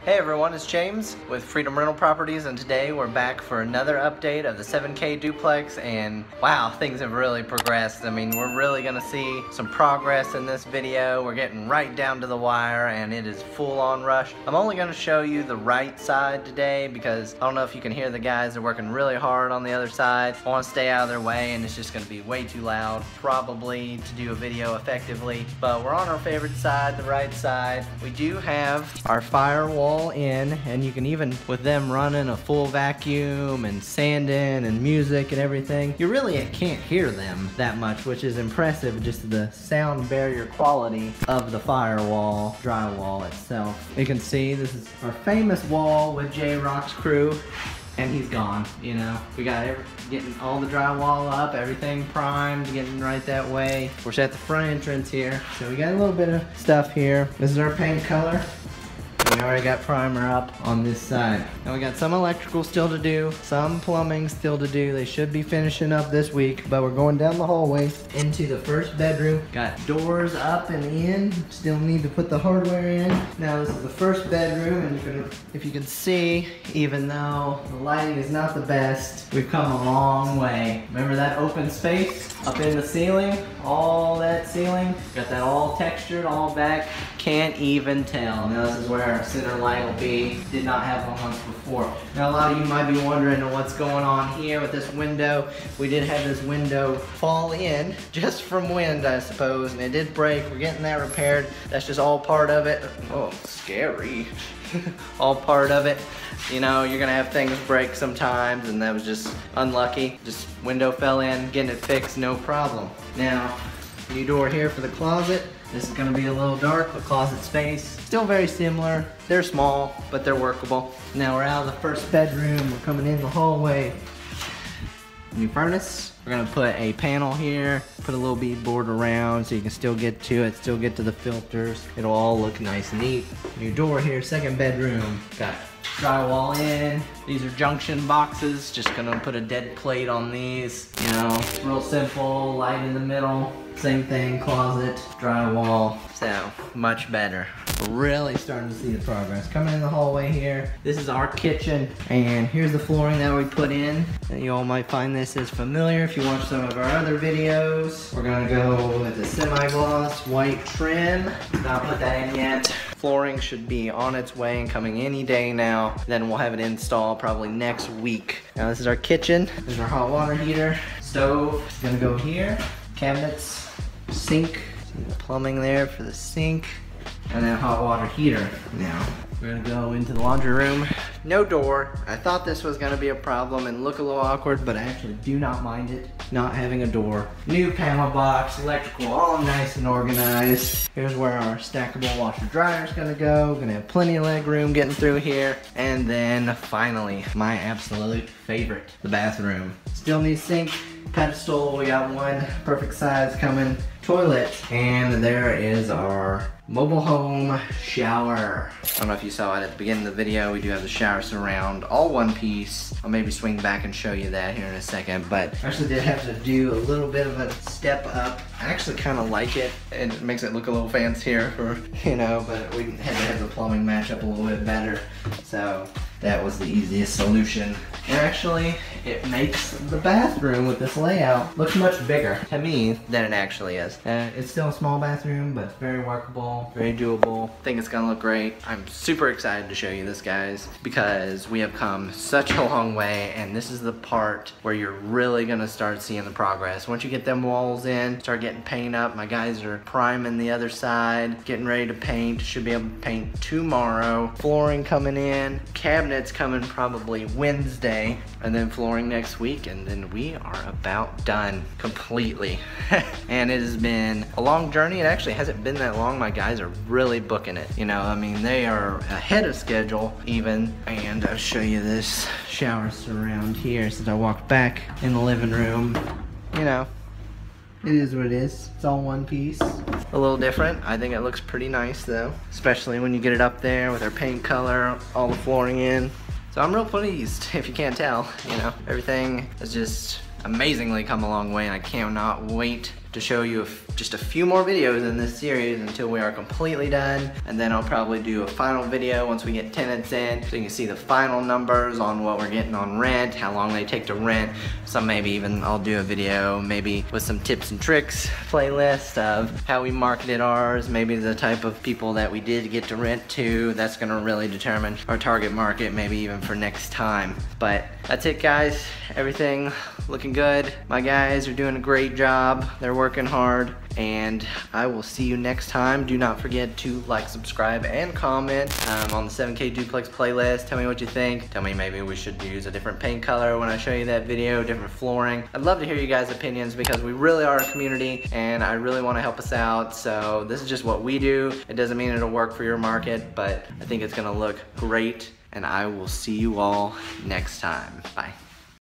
Hey everyone, it's James with Freedom Rental Properties, and today we're back for another update of the 7K duplex. And wow, things have really progressed. I mean, we're really gonna see some progress in this video. We're getting right down to the wire and it is full on rush. I'm only gonna show you the right side today because I don't know if you can hear the guys. They're working really hard on the other side. I wanna stay out of their way and it's just gonna be way too loud probably to do a video effectively. But we're on our favorite side, the right side. We do have our firewall in, and you can even, with them running a full vacuum and sanding and music and everything, you really can't hear them that much, which is impressive, just the sound barrier quality of the firewall drywall itself. You can see this is our famous wall with J-Rock's crew, and he's gone. You know, we got getting all the drywall up, everything primed, getting right that way. We're at the front entrance here, so we got a little bit of stuff here. This is our paint color. We already got primer up on this side. Now we got some electrical still to do, some plumbing still to do. They should be finishing up this week, but we're going down the hallway into the first bedroom. Got doors up and in, still need to put the hardware in. Now this is the first bedroom, and if you can see, even though the lighting is not the best, we've come a long way. Remember that open space up in the ceiling? All that ceiling, got that all textured, all back. Can't even tell. Now this is where our center light will be. Did not have one once before. Now a lot of you might be wondering what's going on here with this window. We did have this window fall in just from wind, I suppose, and it did break. We're getting that repaired. That's just all part of it. Oh, scary. All part of it. You know, you're gonna have things break sometimes, and that was just unlucky. Just window fell in, getting it fixed, no problem. Now, new door here for the closet. This is gonna be a little dark, the closet space. Still very similar. They're small, but they're workable. Now we're out of the first bedroom. We're coming in the hallway. New furnace. We're gonna put a panel here, put a little beadboard around so you can still get to it, still get to the filters. It'll all look nice and neat. New door here, second bedroom. Got drywall in. These are junction boxes. Just gonna put a dead plate on these. You know, real simple, light in the middle. Same thing, closet, drywall. So, much better. Really starting to see the progress. Coming in the hallway here, this is our kitchen, and here's the flooring that we put in. And you all might find this as familiar if you watch some of our other videos. We're gonna go with the semi-gloss white trim. Not put that in yet. Flooring should be on its way and coming any day now. Then we'll have it installed probably next week. Now this is our kitchen. This is our hot water heater. Stove is gonna go here. Cabinets, sink. See the plumbing there for the sink. And then hot water heater. Now we're gonna go into the laundry room. No door. I thought this was gonna be a problem and look a little awkward, but I actually do not mind it not having a door. New panel box, electrical, all nice and organized. Here's where our stackable washer dryer is gonna go. Gonna have plenty of leg room getting through here. And then finally, my absolute favorite, the bathroom. Still needs sink, pedestal. We got one perfect size coming. Toilet, and there is our mobile home shower. I don't know if you saw it at the beginning of the video. We do have the shower surround, all one piece. I'll maybe swing back and show you that here in a second, but I actually did have to do a little bit of a step up. I actually kind of like it. It makes it look a little fancier for, you know, but we had to have the plumbing match up a little bit better. So that was the easiest solution. And actually, it makes the bathroom with this layout look much bigger to me than it actually is. It's still a small bathroom, but it's very workable, very doable. I think it's gonna look great. I'm super excited to show you this, guys, because we have come such a long way, and this is the part where you're really gonna start seeing the progress. Once you get them walls in, start getting paint up. My guys are priming the other side, getting ready to paint. Should be able to paint tomorrow. Flooring coming in, cabinets coming probably Wednesday, and then flooring next week, and then we are about done completely. And it has been a long journey. It actually hasn't been that long. My guys are really booking it. You know, I mean, they are ahead of schedule even. And I'll show you this shower surround here since I walked back in the living room. You know, it is what it is. It's all one piece. A little different. I think it looks pretty nice though, especially when you get it up there with our paint color, all the flooring in. So I'm real pleased, if you can't tell. You know, everything is just amazingly come a long way, and I cannot wait to show you just a few more videos in this series until we are completely done, and then I'll probably do a final video once we get tenants in so you can see the final numbers on what we're getting on rent, how long they take to rent. Some maybe even I'll do a video maybe with some tips and tricks playlist of how we marketed ours, maybe the type of people that we did get to rent to. That's gonna really determine our target market, maybe even for next time. But that's it, guys. Everything looking good. My guys are doing a great job. They're working hard, and I will see you next time. Do not forget to like, subscribe, and comment on the 7K Duplex playlist. Tell me what you think. Tell me maybe we should use a different paint color when I show you that video, different flooring. I'd love to hear you guys' opinions because we really are a community and I really want to help us out. So this is just what we do. It doesn't mean it'll work for your market, but I think it's gonna look great, and I will see you all next time. Bye.